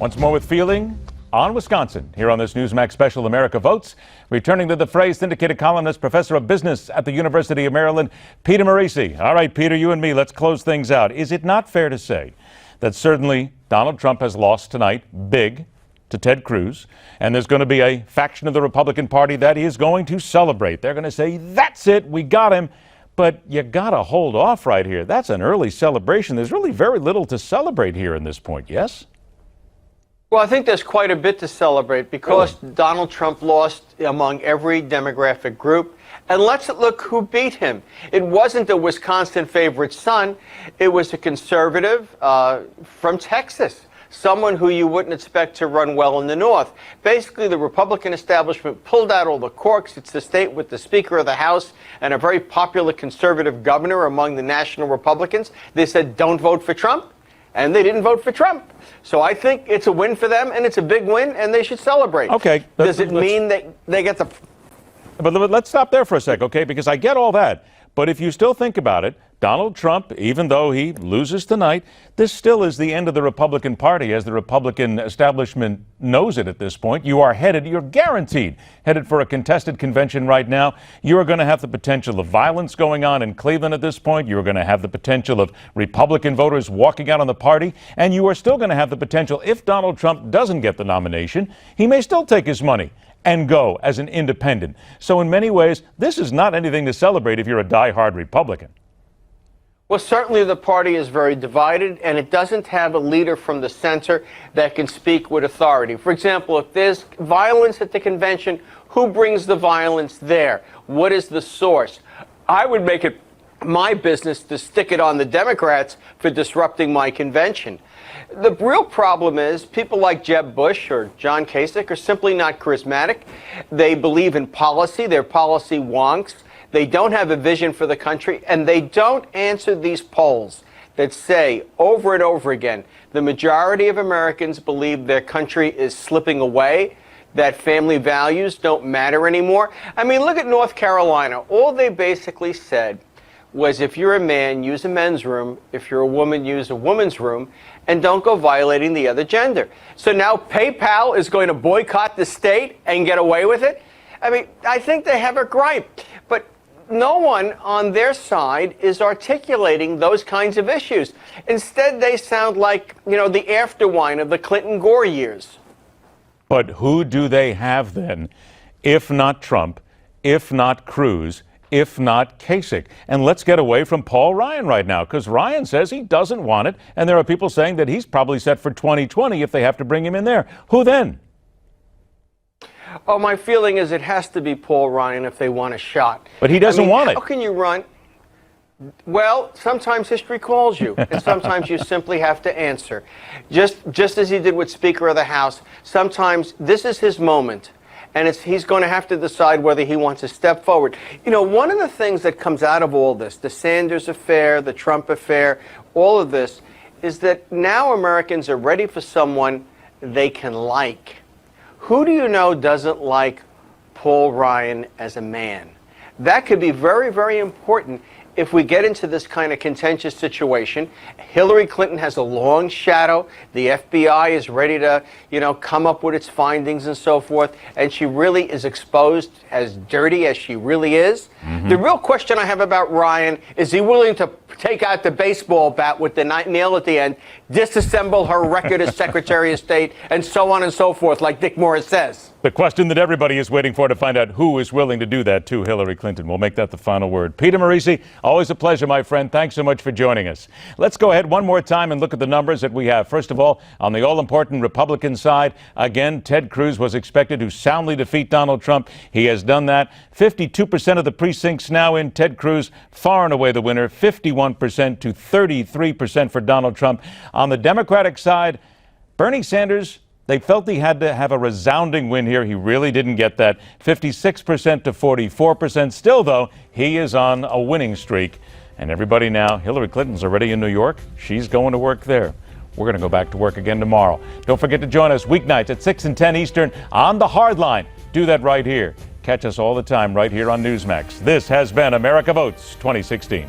Once more with Feeling on Wisconsin, here on this Newsmax special, America Votes. Returning to the fray, syndicated columnist, professor of business at the University of Maryland, Peter Morici. All right, Peter, you and me, let's close things out. Is it not fair to say that certainly Donald Trump has lost tonight big to Ted Cruz, and there's going to be a faction of the Republican Party that is going to celebrate? They're going to say, that's it, we got him. But you got to hold off right here. That's an early celebration. There's really very little to celebrate here in this point, yes? Well, I think there's quite a bit to celebrate because Donald Trump lost among every demographic group. And let's look who beat him. It wasn't a Wisconsin favorite son. It was a conservative from Texas, someone who you wouldn't expect to run well in the North. Basically, the Republican establishment pulled out all the corks. It's the state with the Speaker of the House and a very popular conservative governor among the national Republicans. They said, don't vote for Trump. And they didn't vote for Trump. So I think it's a win for them, and it's a big win, and they should celebrate. Okay. Does it mean that they get the... But let's stop there for a sec, okay? Because I get all that. But if you still think about it, Donald Trump, even though he loses tonight, this still is the end of the Republican Party as the Republican establishment knows it at this point. You are headed, you're guaranteed, headed for a contested convention right now. You're going to have the potential of violence going on in Cleveland at this point. You're going to have the potential of Republican voters walking out on the party. And you are still going to have the potential, if Donald Trump doesn't get the nomination, he may still take his money and go as an independent. So in many ways, this is not anything to celebrate if you're a diehard Republican. Well, certainly the party is very divided, and it doesn't have a leader from the center that can speak with authority. For example, if there's violence at the convention, who brings the violence there? What is the source? I would make it my business to stick it on the Democrats for disrupting my convention. The real problem is people like Jeb Bush or John Kasich are simply not charismatic. They believe in policy. They're policy wonks. They don't have a vision for the country, and they don't answer these polls that say over and over again the majority of Americans believe their country is slipping away, that family values don't matter anymore. I mean, look at North Carolina. All they basically said was if you're a man, use a men's room. If you're a woman, use a woman's room, and don't go violating the other gender. So now PayPal is going to boycott the state and get away with it? I mean, I think they have a gripe, but no one on their side is articulating those kinds of issues. Instead, they sound like, the afterwine of the Clinton-Gore years. But who do they have then, if not Trump, if not Cruz, if not Kasich? And let's get away from Paul Ryan right now, because Ryan says he doesn't want it, and there are people saying that he's probably set for 2020 if they have to bring him in there. Who then? Oh, my feeling is it has to be Paul Ryan if they want a shot. But he doesn't want it. How can you run? Well, sometimes history calls you, and sometimes you simply have to answer. Just as he did with Speaker of the House, sometimes this is his moment, and he's going to have to decide whether he wants to step forward. One of the things that comes out of all this, the Sanders affair, the Trump affair, all of this, is that now Americans are ready for someone they can like. Who do you know doesn't like Paul Ryan as a man? That could be very, very important if we get into this kind of contentious situation. Hillary Clinton has a long shadow. The FBI is ready to, come up with its findings and so forth. And she really is exposed as dirty as she really is. Mm-hmm. The real question I have about Ryan is he willing to take out the baseball bat with the nail at the end, disassemble her record as Secretary of State, and so on and so forth, like Dick Morris says. The question that everybody is waiting for to find out who is willing to do that to Hillary Clinton. We'll make that the final word. Peter Morici, always a pleasure, my friend. Thanks so much for joining us. Let's go ahead one more time and look at the numbers that we have. First of all, on the all-important Republican side, again, Ted Cruz was expected to soundly defeat Donald Trump. He has done that. 52% of the precincts now in Ted Cruz, far and away the winner, 51% to 33% for Donald Trump. On the Democratic side, Bernie Sanders, they felt he had to have a resounding win here. He really didn't get that. 56% to 44%. Still, though, he is on a winning streak. And everybody now, Hillary Clinton's already in New York. She's going to work there. We're going to go back to work again tomorrow. Don't forget to join us weeknights at 6 and 10 Eastern on the Hard Line. Do that right here. Catch us all the time right here on Newsmax. This has been America Votes 2016.